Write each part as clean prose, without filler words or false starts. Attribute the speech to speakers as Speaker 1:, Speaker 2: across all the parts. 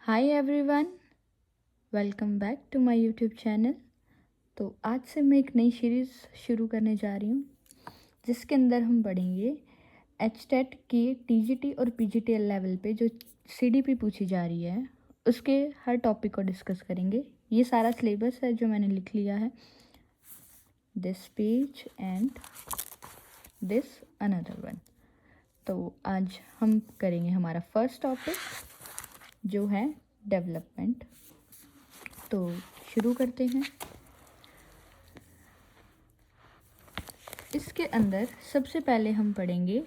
Speaker 1: Hi everyone, welcome back to my YouTube channel. तो आज से मैं एक नई सीरीज़ शुरू करने जा रही हूँ जिसके अंदर हम पढ़ेंगे एचटेट के टीजीटी और पीजीटीएल लेवल पे जो सीडीपी पूछी जा रही है उसके हर टॉपिक को डिस्कस करेंगे। ये सारा सिलेबस है जो मैंने लिख लिया है, this page and this another one. तो आज हम करेंगे हमारा फर्स्ट टॉपिक जो है डेवलपमेंट। तो शुरू करते हैं। इसके अंदर सबसे पहले हम पढ़ेंगे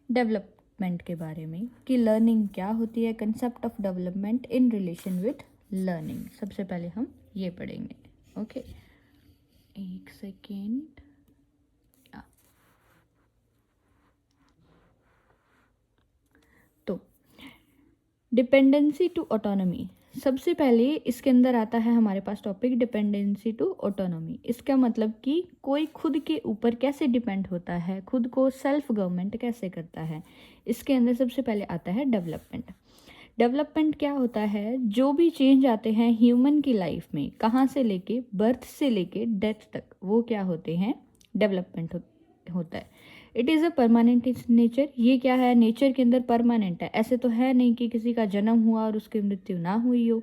Speaker 1: डेवलपमेंट के बारे में कि लर्निंग क्या होती है, concept of development in relation with learning. सबसे पहले हम ये पढ़ेंगे। ओके, एक सेकेंड। तो डिपेंडेंसी टू ऑटोनॉमी, सबसे पहले इसके अंदर आता है हमारे पास टॉपिक डिपेंडेंसी टू ऑटोनॉमी। इसका मतलब कि कोई खुद के ऊपर कैसे डिपेंड होता है, खुद को सेल्फ गवर्नमेंट कैसे करता है। इसके अंदर सबसे पहले आता है डेवलपमेंट। डेवलपमेंट क्या होता है, जो भी चेंज आते हैं ह्यूमन की लाइफ में, कहाँ से लेके बर्थ से लेके डेथ तक, वो क्या होते हैं, डेवलपमेंट होता है। It is a permanent nature. ये क्या है, नेचर के अंदर परमानेंट है। ऐसे तो है नहीं कि किसी का जन्म हुआ और उसकी मृत्यु ना हुई हो,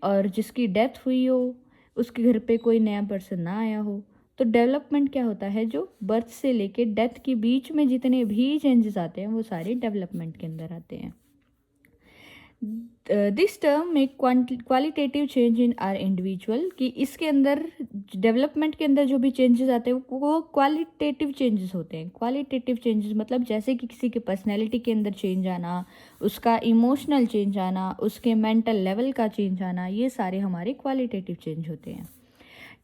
Speaker 1: और जिसकी डेथ हुई हो उसके घर पे कोई नया पर्सन ना आया हो। तो डेवलपमेंट क्या होता है, जो बर्थ से लेके डेथ के बीच में जितने भी चेंजेस आते हैं वो सारे डेवलपमेंट के अंदर आते हैं। दिस टर्म में qualitative change in are individual, कि इसके अंदर डेवलपमेंट के अंदर जो भी चेंजेस आते हैं वो क्वालिटेटिव चेंजेस होते हैं। क्वालिटेटिव चेंजेस मतलब जैसे कि किसी के पर्सनैलिटी के अंदर चेंज आना, उसका इमोशनल चेंज आना, उसके मेंटल लेवल का चेंज आना, ये सारे हमारे क्वालिटेटिव चेंज होते हैं।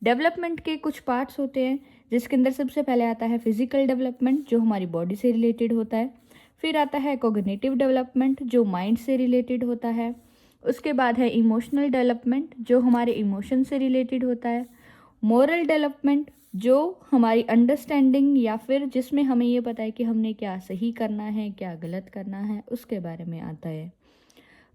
Speaker 1: डेवलपमेंट के कुछ पार्ट्स होते हैं जिसके अंदर सबसे पहले आता है फिजिकल डेवलपमेंट जो हमारी बॉडी से रिलेटेड होता है। फिर आता है कोग्निटिव डेवलपमेंट जो माइंड से रिलेटेड होता है। उसके बाद है इमोशनल डेवलपमेंट जो हमारे इमोशन से रिलेटेड होता है। मोरल डेवलपमेंट जो हमारी अंडरस्टैंडिंग या फिर जिसमें हमें ये पता है कि हमने क्या सही करना है क्या गलत करना है, उसके बारे में आता है।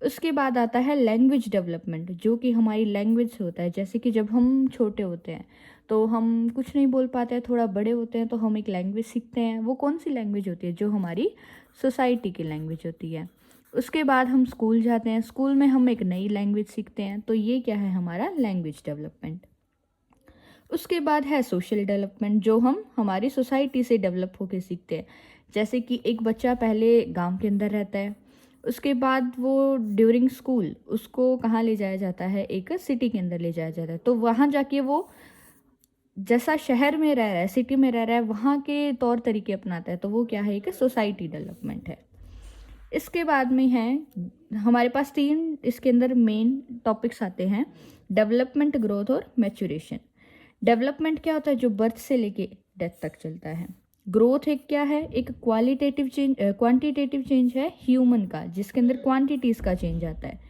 Speaker 1: उसके बाद आता है लैंग्वेज डेवलपमेंट जो कि हमारी लैंग्वेज से होता है। जैसे कि जब हम छोटे होते हैं तो हम कुछ नहीं बोल पाते हैं, थोड़ा बड़े होते हैं तो हम एक लैंग्वेज सीखते हैं। वो कौन सी लैंग्वेज होती है, जो हमारी सोसाइटी की लैंग्वेज होती है। उसके बाद हम स्कूल जाते हैं, स्कूल में हम एक नई लैंग्वेज सीखते हैं, तो ये क्या है, हमारा लैंग्वेज डेवलपमेंट। उसके बाद है सोशल डेवलपमेंट जो हम हमारी सोसाइटी से डेवलप होकर सीखते हैं। जैसे कि एक बच्चा पहले गांव के अंदर रहता है, उसके बाद वो ड्यूरिंग स्कूल उसको कहाँ ले जाया जाता है, एक सिटी के अंदर ले जाया जाता है। तो वहाँ जाके वो जैसा शहर में रह रहा है, सिटी में रह रहा है, वहाँ के तौर तरीके अपनाता है। तो वो क्या है, एक सोसाइटी डेवलपमेंट है। इसके बाद में है हमारे पास तीन इसके अंदर मेन टॉपिक्स आते हैं, डेवलपमेंट, ग्रोथ और मैच्योरेशन। डेवलपमेंट क्या होता है, जो बर्थ से लेके डेथ तक चलता है। ग्रोथ एक क्या है, एक क्वालिटेटिव चेंज, क्वांटिटेटिव चेंज है ह्यूमन का, जिसके अंदर क्वांटिटीज़ का चेंज आता है।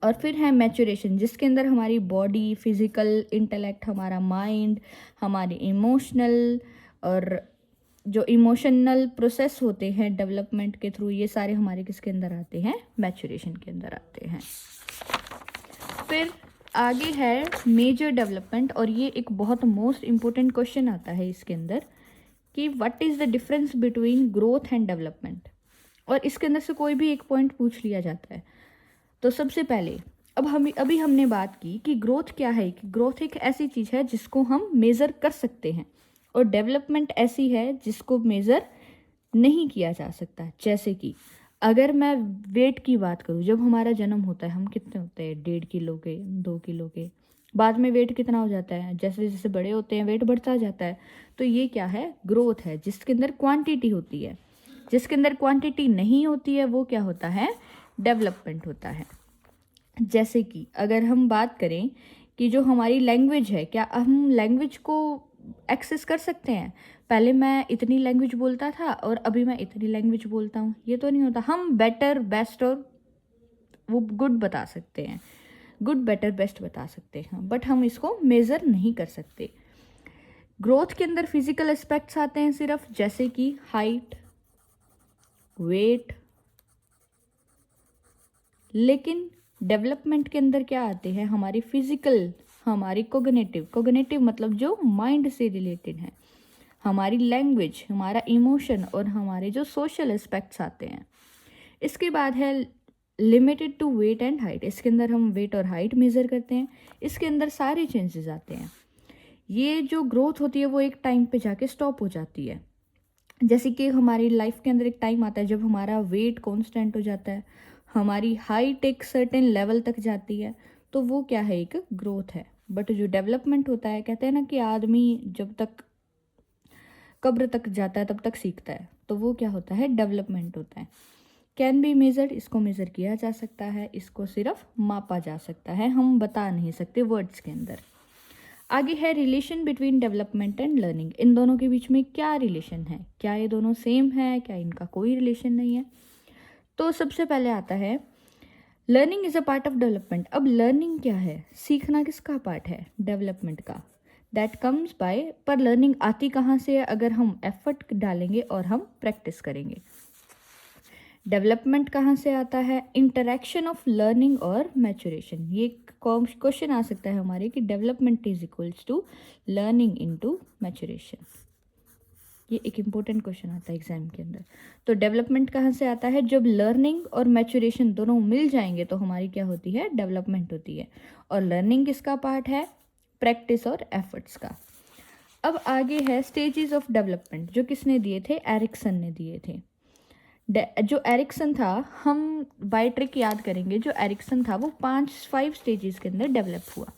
Speaker 1: और फिर है मैच्योरेशन जिसके अंदर हमारी बॉडी, फिजिकल, इंटेलेक्ट, हमारा माइंड, हमारे इमोशनल और जो इमोशनल प्रोसेस होते हैं डेवलपमेंट के थ्रू, ये सारे हमारे किसके अंदर आते हैं, मैच्योरेशन के अंदर आते हैं। फिर आगे है मेजर डेवलपमेंट, और ये एक बहुत मोस्ट इम्पोर्टेंट क्वेश्चन आता है इसके अंदर कि what is the difference between growth and development. और इसके अंदर से कोई भी एक पॉइंट पूछ लिया जाता है। तो सबसे पहले अभी हमने बात की कि ग्रोथ क्या है, कि ग्रोथ एक ऐसी चीज़ है जिसको हम मेज़र कर सकते हैं, और डेवलपमेंट ऐसी है जिसको मेज़र नहीं किया जा सकता। जैसे कि अगर मैं वेट की बात करूँ, जब हमारा जन्म होता है हम कितने होते हैं, 1.5 किलो के, 2 किलो के। बाद में वेट कितना हो जाता है, जैसे जैसे बड़े होते हैं वेट बढ़ता जाता है। तो ये क्या है, ग्रोथ है जिसके अंदर क्वांटिटी होती है। जिसके अंदर क्वांटिटी नहीं होती है वो क्या होता है, डेवलपमेंट होता है। जैसे कि अगर हम बात करें कि जो हमारी लैंग्वेज है, क्या हम लैंग्वेज को एक्सेस कर सकते हैं। पहले मैं इतनी लैंग्वेज बोलता था और अभी मैं इतनी लैंग्वेज बोलता हूँ, ये तो नहीं होता। हम बेटर, बेस्ट और वो गुड बता सकते हैं, गुड, बेटर, बेस्ट बता सकते हैं, बट हम इसको मेज़र नहीं कर सकते। ग्रोथ के अंदर फिजिकल एस्पेक्ट्स आते हैं सिर्फ, जैसे कि हाइट, वेट, लेकिन डेवलपमेंट के अंदर क्या आते हैं, हमारी फिजिकल, हमारी कोग्निटिव मतलब जो माइंड से रिलेटेड है, हमारी लैंग्वेज, हमारा इमोशन और हमारे जो सोशल एस्पेक्ट्स आते हैं। इसके बाद है limited to weight and height, इसके अंदर हम वेट और हाइट मेज़र करते हैं, इसके अंदर सारे चेंजेस आते हैं। ये जो ग्रोथ होती है वो एक टाइम पे जाके स्टॉप हो जाती है। जैसे कि हमारी लाइफ के अंदर एक टाइम आता है जब हमारा वेट कांस्टेंट हो जाता है, हमारी हाइट एक सर्टेन लेवल तक जाती है, तो वो क्या है, एक ग्रोथ है। बट जो डेवलपमेंट होता है, कहते हैं ना कि आदमी जब तक कब्र तक जाता है तब तक सीखता है, तो वो क्या होता है, डेवलपमेंट होता है। कैन बी मेजर्ड, इसको मेज़र किया जा सकता है, इसको सिर्फ मापा जा सकता है, हम बता नहीं सकते वर्ड्स के अंदर। आगे है relation between development and learning, इन दोनों के बीच में क्या रिलेशन है, क्या ये दोनों सेम है, क्या इनका कोई रिलेशन नहीं है। तो सबसे पहले आता है learning is a part of development. अब लर्निंग क्या है, सीखना किसका पार्ट है, डेवलपमेंट का। दैट कम्स बाय, पर लर्निंग आती कहाँ से है, अगर हम एफर्ट डालेंगे और हम प्रैक्टिस करेंगे। डेवलपमेंट कहाँ से आता है, इंटरेक्शन ऑफ लर्निंग और मैचुरेशन। ये क्वेश्चन आ सकता है हमारे कि development is equals to learning into maturation. ये एक इम्पोर्टेंट क्वेश्चन आता है एग्जाम के अंदर। तो डेवलपमेंट कहाँ से आता है, जब लर्निंग और मैचुरेशन दोनों मिल जाएंगे तो हमारी क्या होती है, डेवलपमेंट होती है। और लर्निंग किसका पार्ट है, प्रैक्टिस और एफर्ट्स का। अब आगे है स्टेजेस ऑफ डेवलपमेंट, जो किसने दिए थे, एरिक्सन ने दिए थे। जो एरिक्सन था, हम बाय ट्रिक याद करेंगे, जो एरिक्सन था वो 5 स्टेजेस के अंदर डेवलप हुआ।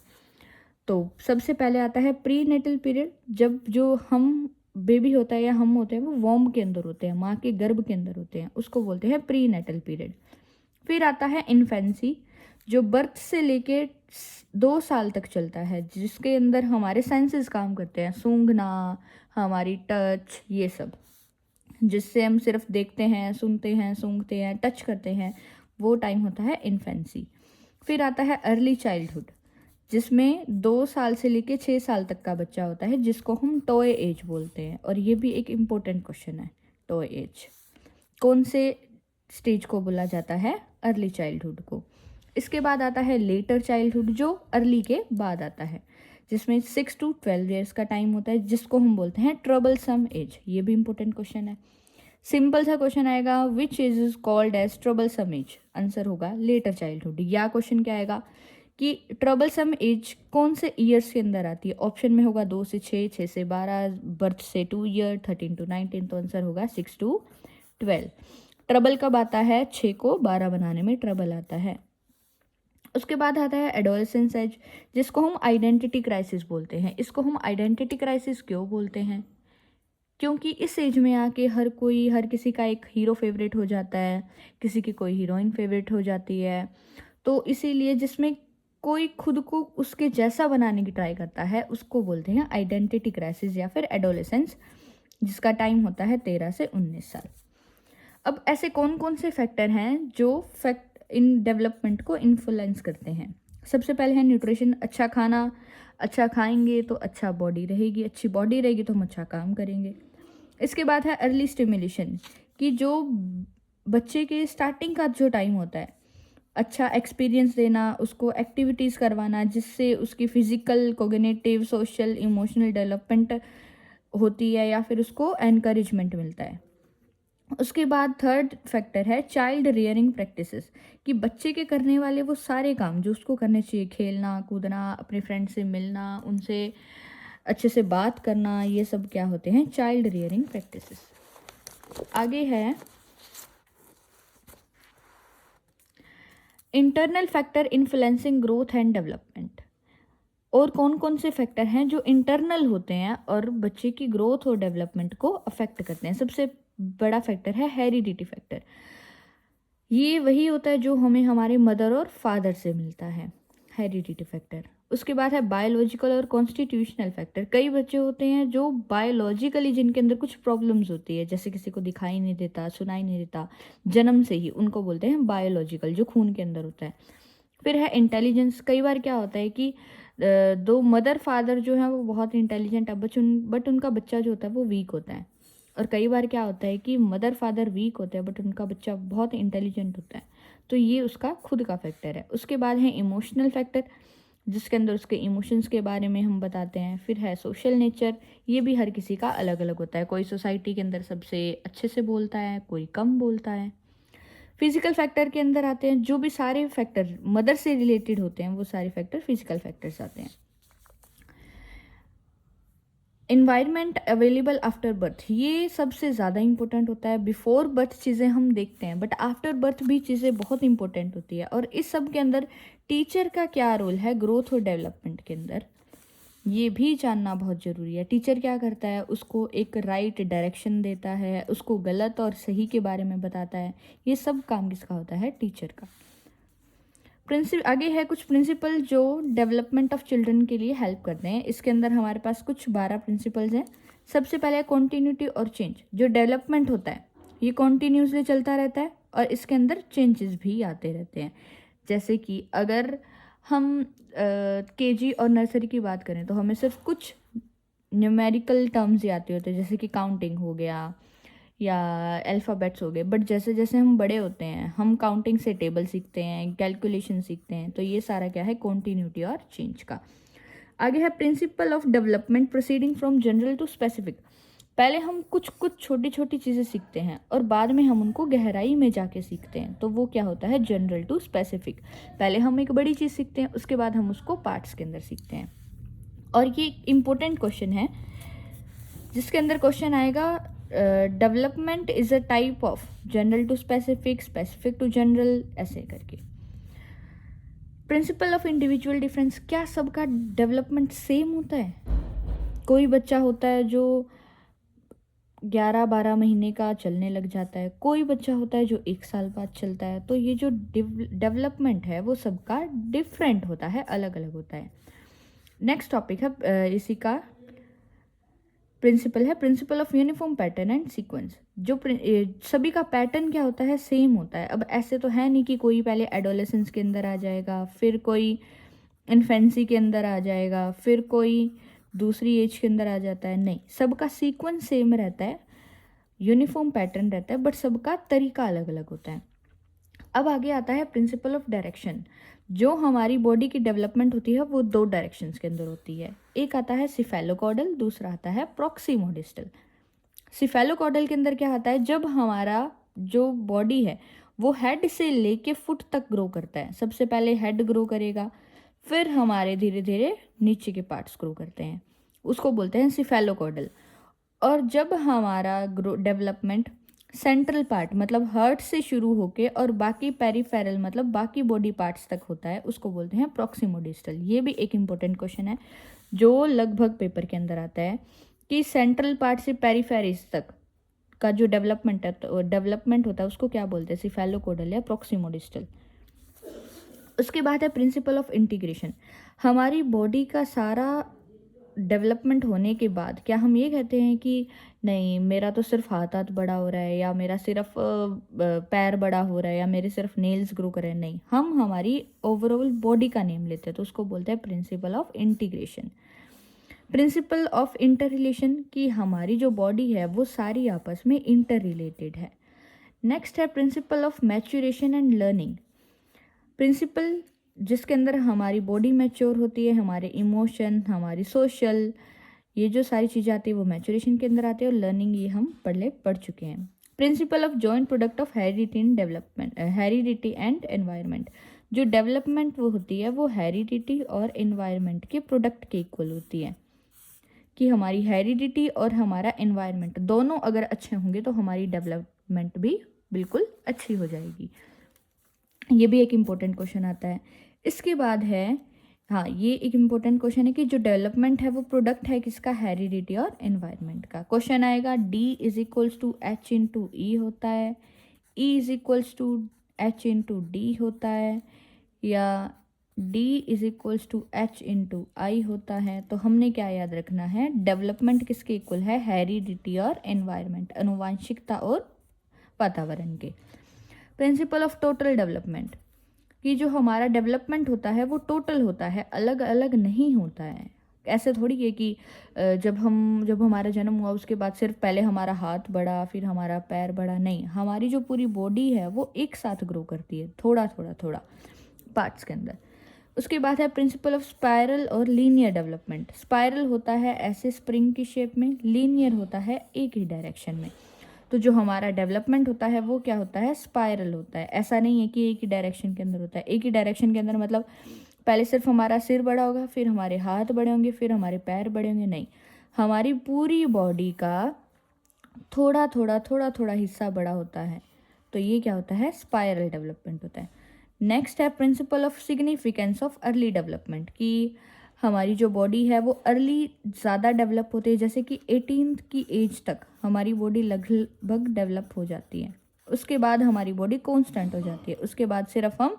Speaker 1: तो सबसे पहले आता है प्री नेटल पीरियड, जब जो हम बेबी होता है या हम होते हैं वो वॉर्म के अंदर होते हैं, माँ के गर्भ के अंदर होते हैं, उसको बोलते हैं प्री नेटल पीरियड। फिर आता है इन्फेंसी, जो बर्थ से लेके 2 साल तक चलता है, जिसके अंदर हमारे सेंसेस काम करते हैं, सूंघना, हमारी टच, ये सब, जिससे हम सिर्फ देखते हैं, सुनते हैं, सूंघते हैं, टच करते हैं, वो टाइम होता है इन्फेंसी। फिर आता है अर्ली चाइल्डहुड, जिसमें 2 साल से लेके 6 साल तक का बच्चा होता है, जिसको हम टॉय एज बोलते हैं। और ये भी एक इम्पोर्टेंट क्वेश्चन है, टॉय एज कौन से स्टेज को बोला जाता है, अर्ली चाइल्डहुड को। इसके बाद आता है लेटर चाइल्डहुड, जो अर्ली के बाद आता है, जिसमें 6 to 12 ईयर्स का टाइम होता है, जिसको हम बोलते हैं ट्रबल सम एज। ये भी इंपॉर्टेंट क्वेश्चन है। सिंपल सा क्वेश्चन आएगा, which age is called as troublesome age, answer होगा लेटर चाइल्डहुड। या क्वेश्चन क्या आएगा कि ट्रबल सम एज कौन से ईयर्स के अंदर आती है, ऑप्शन में होगा 2 से 6, 6 से 12, बर्थ से 2 ईयर, 13 to 19, तो आंसर होगा 6 to 12। ट्रबल कब आता है, 6 को 12 बनाने में ट्रबल आता है। उसके बाद आता है एडोलेसेंस एज, जिसको हम आइडेंटिटी क्राइसिस बोलते हैं। इसको हम आइडेंटिटी क्राइसिस क्यों बोलते हैं, क्योंकि इस एज में आके हर किसी का एक हीरो फेवरेट हो जाता है, किसी की कोई हीरोइन फेवरेट हो जाती है, तो इसीलिए जिसमें कोई खुद को उसके जैसा बनाने की ट्राई करता है, उसको बोलते हैं आइडेंटिटी क्राइसिस या फिर एडोलेसेंस, जिसका टाइम होता है 13 से 19 साल। अब ऐसे कौन कौन से फैक्टर हैं जो इन डेवलपमेंट को इन्फ्लुएंस करते हैं। सबसे पहले है न्यूट्रिशन, अच्छा खाना, अच्छा खाएंगे तो अच्छा बॉडी रहेगी, अच्छी बॉडी रहेगी तो हम अच्छा काम करेंगे। इसके बाद है अर्ली स्टिमुलेशन, कि जो बच्चे के स्टार्टिंग का जो टाइम होता है, अच्छा एक्सपीरियंस देना, उसको एक्टिविटीज़ करवाना, जिससे उसकी physical, cognitive, social, emotional development होती है या फिर उसको एनकरेजमेंट मिलता है। उसके बाद थर्ड फैक्टर है चाइल्ड रियरिंग प्रैक्टिसेस, कि बच्चे के करने वाले वो सारे काम जो उसको करने चाहिए, खेलना कूदना, अपने फ्रेंड से मिलना, उनसे अच्छे से बात करना, ये सब क्या होते हैं, चाइल्ड रियरिंग प्रैक्टिसेस। आगे है internal factor influencing growth and development. और कौन कौन से फैक्टर हैं जो इंटरनल होते हैं और बच्चे की ग्रोथ और डेवलपमेंट को अफेक्ट करते हैं। सबसे बड़ा फैक्टर है हेरिडिटी फैक्टर। ये वही होता है जो हमें हमारे मदर और फादर से मिलता है, हेरिडिटी फैक्टर। उसके बाद है बायोलॉजिकल और कॉन्स्टिट्यूशनल फैक्टर। कई बच्चे होते हैं जो बायोलॉजिकली जिनके अंदर कुछ प्रॉब्लम्स होती है, जैसे किसी को दिखाई नहीं देता, सुनाई नहीं देता जन्म से ही, उनको बोलते हैं बायोलॉजिकल, जो खून के अंदर होता है। फिर है इंटेलिजेंस। कई बार क्या होता है कि दो मदर फादर जो है वो बहुत इंटेलिजेंट है, बट उनका बच्चा जो होता है वो वीक होता है। और कई बार क्या होता है कि मदर फादर वीक होते हैं बट उनका बच्चा बहुत इंटेलिजेंट होता है, तो ये उसका खुद का फैक्टर है। उसके बाद है इमोशनल फैक्टर, जिसके अंदर उसके इमोशंस के बारे में हम बताते हैं। फिर है सोशल नेचर, ये भी हर किसी का अलग अलग होता है, कोई सोसाइटी के अंदर सबसे अच्छे से बोलता है, कोई कम बोलता है। फिजिकल फैक्टर के अंदर आते हैं जो भी सारे फैक्टर मदर से रिलेटेड होते हैं, वो सारे फैक्टर फिजिकल फैक्टर्स आते हैं। इन्वायरमेंट अवेलेबल आफ्टर बर्थ, ये सबसे ज़्यादा इंपॉर्टेंट होता है। बिफोर बर्थ चीज़ें हम देखते हैं, बट आफ्टर बर्थ भी चीज़ें बहुत इंपॉर्टेंट होती है। और इस सब के अंदर टीचर का क्या रोल है ग्रोथ और डेवलपमेंट के अंदर, ये भी जानना बहुत ज़रूरी है। टीचर क्या करता है, उसको एक राइट डायरेक्शन देता है, उसको गलत और सही के बारे में बताता है। ये सब काम किसका होता है, टीचर का। आगे है कुछ प्रिंसिपल जो डेवलपमेंट ऑफ चिल्ड्रन के लिए हेल्प करते हैं। इसके अंदर हमारे पास कुछ 12 प्रिंसिपल्स हैं। सबसे पहले है कॉन्टीन्यूटी और चेंज। जो डेवलपमेंट होता है ये कॉन्टीन्यूसली चलता रहता है और इसके अंदर चेंजेस भी आते रहते हैं। जैसे कि अगर हम केजी और नर्सरी की बात करें तो हमें सिर्फ कुछ न्यूमेरिकल टर्म्स ही आते होते हैं, जैसे कि काउंटिंग हो गया या अल्फ़ाबेट्स हो गए। बट जैसे जैसे हम बड़े होते हैं हम काउंटिंग से टेबल सीखते हैं, कैलकुलेशन सीखते हैं। तो ये सारा क्या है, कॉन्टीन्यूटी और चेंज का। आगे है principle of development proceeding from general to specific. पहले हम कुछ कुछ छोटी छोटी चीज़ें सीखते हैं और बाद में हम उनको गहराई में जाके सीखते हैं, तो वो क्या होता है, जनरल टू स्पेसिफिक। पहले हम एक बड़ी चीज़ सीखते हैं, उसके बाद हम उसको पार्ट्स के अंदर सीखते हैं। और ये इम्पोर्टेंट क्वेश्चन है जिसके अंदर क्वेश्चन आएगा development is a type of general to specific, specific to general, ऐसे करके। प्रिंसिपल ऑफ इंडिविजुअल डिफरेंस, क्या सबका डेवलपमेंट सेम होता है? कोई बच्चा होता है जो 11-12 महीने का चलने लग जाता है, कोई बच्चा होता है जो 1 साल बाद चलता है। तो ये जो डेवलपमेंट है वो सबका डिफरेंट होता है, अलग अलग होता है। नेक्स्ट टॉपिक है इसी का प्रिंसिपल है principle of uniform pattern and sequence. जो सभी का पैटर्न क्या होता है, सेम होता है। अब ऐसे तो है नहीं कि कोई पहले एडोलेसेंस के अंदर आ जाएगा, फिर कोई इन्फेंसी के अंदर आ जाएगा, फिर कोई दूसरी एज के अंदर आ जाता है। नहीं, सबका सीक्वेंस सेम रहता है, यूनिफॉर्म पैटर्न रहता है, बट सबका तरीका अलग अलग होता है। अब आगे आता है प्रिंसिपल ऑफ डायरेक्शन। जो हमारी बॉडी की डेवलपमेंट होती है वो 2 डायरेक्शंस के अंदर होती है। एक आता है सिफेलोकॉर्डल, दूसरा आता है प्रॉक्सिमोडिस्टल। सिफेलोकॉर्डल के अंदर क्या आता है, जब हमारा जो बॉडी है वो हेड से लेके फुट तक ग्रो करता है। सबसे पहले हेड ग्रो करेगा, फिर हमारे धीरे धीरे नीचे के पार्ट्स ग्रो करते हैं, उसको बोलते हैं सिफेलोकॉर्डल। और जब हमारा डेवलपमेंट सेंट्रल पार्ट मतलब हार्ट से शुरू होके और बाकी पेरिफेरल मतलब बाकी बॉडी पार्ट्स तक होता है, उसको बोलते हैं प्रॉक्सिमोडिस्टल। ये भी एक इम्पोर्टेंट क्वेश्चन है जो लगभग पेपर के अंदर आता है कि सेंट्रल पार्ट से पेरिफेरिस तक का जो डेवलपमेंट होता है उसको क्या बोलते हैं, सिफेलोकॉर्डल या प्रॉक्सिमोडिस्टल। उसके बाद है प्रिंसिपल ऑफ इंटीग्रेशन। हमारी बॉडी का सारा डेवलपमेंट होने के बाद क्या हम ये कहते हैं कि नहीं मेरा तो सिर्फ हाथ बड़ा हो रहा है, या मेरा सिर्फ पैर बड़ा हो रहा है, या मेरे सिर्फ नेल्स ग्रो कर रहे हैं? नहीं, हम हमारी ओवरऑल बॉडी का नेम लेते हैं, तो उसको बोलते हैं principle of integration. Principle of inter relation, कि हमारी जो बॉडी है वो सारी आपस में इंटर रिलेटेड है। नेक्स्ट है principle of maturation and learning. Principle जिसके अंदर हमारी बॉडी मैच्योर होती है, हमारे इमोशन, हमारी सोशल, ये जो सारी चीज़ें आती है वो मैच्योरेशन के अंदर आती है। और लर्निंग ये हम पढ़ चुके हैं। Principle of joint product of heredity and environment. जो डेवलपमेंट वो होती है वो हेरिडिटी और एनवायरनमेंट के प्रोडक्ट के इक्वल होती है, कि हमारी हेरिडिटी और हमारा एनवायरनमेंट दोनों अगर अच्छे होंगे तो हमारी डेवलपमेंट भी बिल्कुल अच्छी हो जाएगी। ये भी एक इम्पोर्टेंट क्वेश्चन आता है। इसके बाद है, हाँ ये एक इम्पोर्टेंट क्वेश्चन है कि जो डेवलपमेंट है वो प्रोडक्ट है किसका, हेरिडिटी और एनवायरनमेंट का। क्वेश्चन आएगा D is equals to H into E होता है, E is equals to H into D होता है, या D is equals to H into I होता है। तो हमने क्या याद रखना है, डेवलपमेंट किसके इक्वल है, हेरिडिटी और एनवायरनमेंट, अनुवांशिकता और वातावरण के। प्रिंसिपल ऑफ टोटल डेवलपमेंट, कि जो हमारा डेवलपमेंट होता है वो टोटल होता है, अलग अलग नहीं होता है। ऐसे थोड़ी है कि जब हमारा जन्म हुआ उसके बाद सिर्फ पहले हमारा हाथ बढ़ा फिर हमारा पैर बढ़ा, नहीं, हमारी जो पूरी बॉडी है वो एक साथ ग्रो करती है, थोड़ा थोड़ा थोड़ा पार्ट्स के अंदर। उसके बाद है प्रिंसिपल ऑफ स्पाइरल और लीनियर डेवलपमेंट। स्पाइरल होता है ऐसे स्प्रिंग की शेप में, लीनियर होता है एक ही डायरेक्शन में। तो जो हमारा डेवलपमेंट होता है वो क्या होता है, स्पाइरल होता है। ऐसा नहीं है कि एक ही डायरेक्शन के अंदर होता है। एक ही डायरेक्शन के अंदर मतलब पहले सिर्फ हमारा सिर बड़ा होगा, फिर हमारे हाथ बड़े होंगे, फिर हमारे पैर बड़े होंगे, नहीं, हमारी पूरी बॉडी का थोड़ा थोड़ा थोड़ा थोड़ा हिस्सा बड़ा होता है। तो ये क्या होता है, स्पाइरल डेवलपमेंट होता है। नेक्स्ट है principle of significance of early development, कि हमारी जो बॉडी है वो अर्ली ज़्यादा डेवलप होती है, जैसे कि 18th की एज तक हमारी बॉडी लगभग डेवलप हो जाती है। उसके बाद हमारी बॉडी कॉन्स्टेंट हो जाती है, उसके बाद सिर्फ हम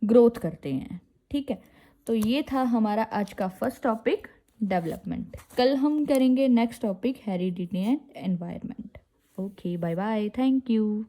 Speaker 1: ग्रोथ करते हैं। ठीक है, तो ये था हमारा आज का फर्स्ट टॉपिक, डेवलपमेंट। कल हम करेंगे next topic, heredity and environment. Okay, bye bye, thank you.